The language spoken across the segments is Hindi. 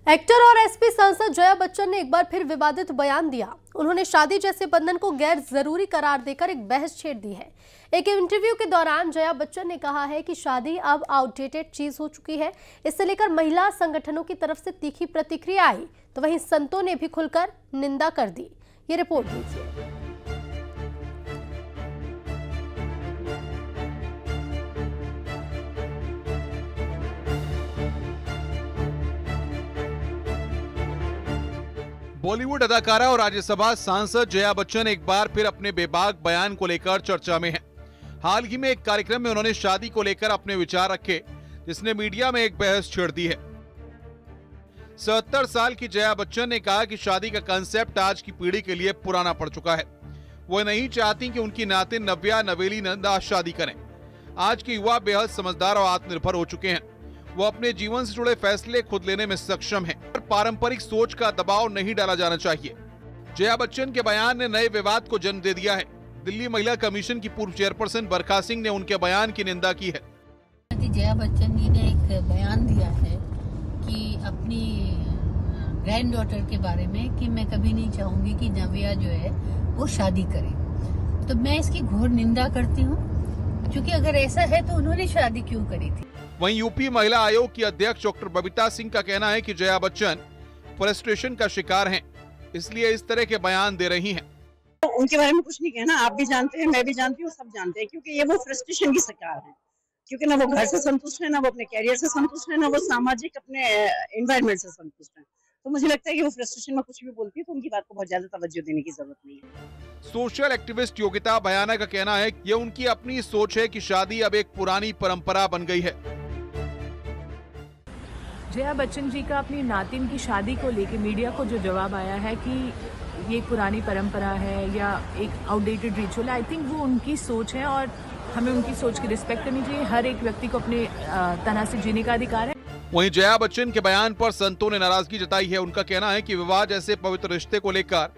एक्टर और एसपी सांसद जया बच्चन ने एक बार फिर विवादित बयान दिया। उन्होंने शादी जैसे बंधन को गैर जरूरी करार देकर एक बहस छेड़ दी है। एक इंटरव्यू के दौरान जया बच्चन ने कहा है कि शादी अब आउटडेटेड चीज हो चुकी है। इससे लेकर महिला संगठनों की तरफ से तीखी प्रतिक्रिया आई, तो वहीं संतों ने भी खुलकर निंदा कर दी। ये रिपोर्ट दीजिए। बॉलीवुड अदाकारा और राज्यसभा सांसद जया बच्चन एक बार फिर अपने बेबाक बयान को लेकर चर्चा में हैं। हाल ही में एक कार्यक्रम में उन्होंने शादी को लेकर अपने विचार रखे, जिसने मीडिया में एक बहस छेड़ दी है। 77 साल की जया बच्चन ने कहा कि शादी का कंसेप्ट आज की पीढ़ी के लिए पुराना पड़ चुका है। वो नहीं चाहती कि उनकी नातिन नव्या नवेली नंदा शादी करें। आज के युवा बेहद समझदार और आत्मनिर्भर हो चुके हैं। वो अपने जीवन से जुड़े फैसले खुद लेने में सक्षम हैं। पारंपरिक सोच का दबाव नहीं डाला जाना चाहिए। जया बच्चन के बयान ने नए विवाद को जन्म दे दिया है। दिल्ली महिला कमीशन की पूर्व चेयरपर्सन बरखा सिंह ने उनके बयान की निंदा की है। जया बच्चन जी ने एक बयान दिया है कि अपनी ग्रैंड डॉटर के बारे में कि मैं कभी नहीं चाहूंगी कि नव्या जो है वो शादी करे। तो मैं इसकी घोर निंदा करती हूँ, क्योंकि अगर ऐसा है तो उन्होंने शादी क्यों करी थी। वहीं यूपी महिला आयोग की अध्यक्ष डॉक्टर बबीता सिंह का कहना है कि जया बच्चन फ्रस्ट्रेशन का शिकार हैं, इसलिए इस तरह के बयान दे रही हैं। तो उनके बारे में कुछ नहीं कहना, आप भी जानते हैं, मैं भी जानती हूँ, सब जानते हैं, क्योंकि ये वो फ्रस्ट्रेशन की शिकार है। क्योंकि ना वो घर से संतुष्ट है, ना वो अपने कैरियर से संतुष्ट है, ना वो सामाजिक अपने एनवायरनमेंट से संतुष्ट है। तो मुझे लगता है कि वो फ्रस्ट्रेशन में कुछ भी बोलती है तो उनकी बात को बहुत ज्यादा तवज्जो देने की जरूरत नहीं है। सोशल एक्टिविस्ट योगिता भयाना का कहना है कि ये उनकी अपनी सोच है कि शादी अब एक पुरानी परंपरा बन गई है। जया बच्चन जी का अपनी नातिन की शादी को लेकर मीडिया को जो जवाब आया है कि ये एक पुरानी परंपरा है या एक आउटडेटेड रिचुअल, आई थिंक वो उनकी सोच है और हमें उनकी सोच की रिस्पेक्ट करनी चाहिए। हर एक व्यक्ति को अपने तरह से जीने का अधिकार है। वहीं जया बच्चन के बयान पर संतों ने नाराजगी जताई है। उनका कहना है कि विवाह जैसे पवित्र रिश्ते को लेकर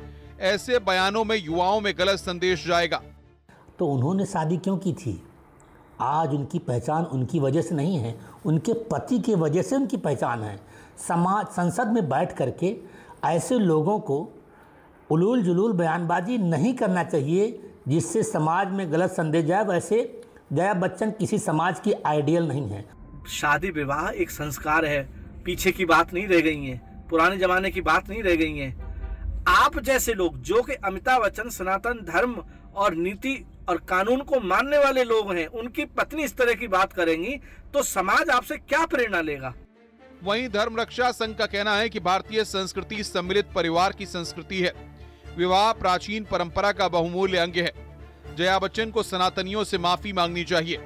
ऐसे बयानों में युवाओं में गलत संदेश जाएगा। तो उन्होंने शादी क्यों की थी? आज उनकी पहचान उनकी वजह से नहीं है, उनके पति की वजह से उनकी पहचान है। समाज संसद में बैठ करके ऐसे लोगों को उलूल जुलूल बयानबाजी नहीं करना चाहिए जिससे समाज में गलत संदेश जाए। वैसे जया बच्चन किसी समाज की आइडियल नहीं है। शादी विवाह एक संस्कार है, पीछे की बात नहीं रह गई है, पुराने जमाने की बात नहीं रह गई है। आप जैसे लोग जो कि अमिताभ बच्चन सनातन धर्म और नीति और कानून को मानने वाले लोग हैं, उनकी पत्नी इस तरह की बात करेंगी तो समाज आपसे क्या प्रेरणा लेगा। वहीं धर्म रक्षा संघ का कहना है कि भारतीय संस्कृति सम्मिलित परिवार की संस्कृति है। विवाह प्राचीन परंपरा का बहुमूल्य अंग है। जया बच्चन को सनातनियों से माफी मांगनी चाहिए।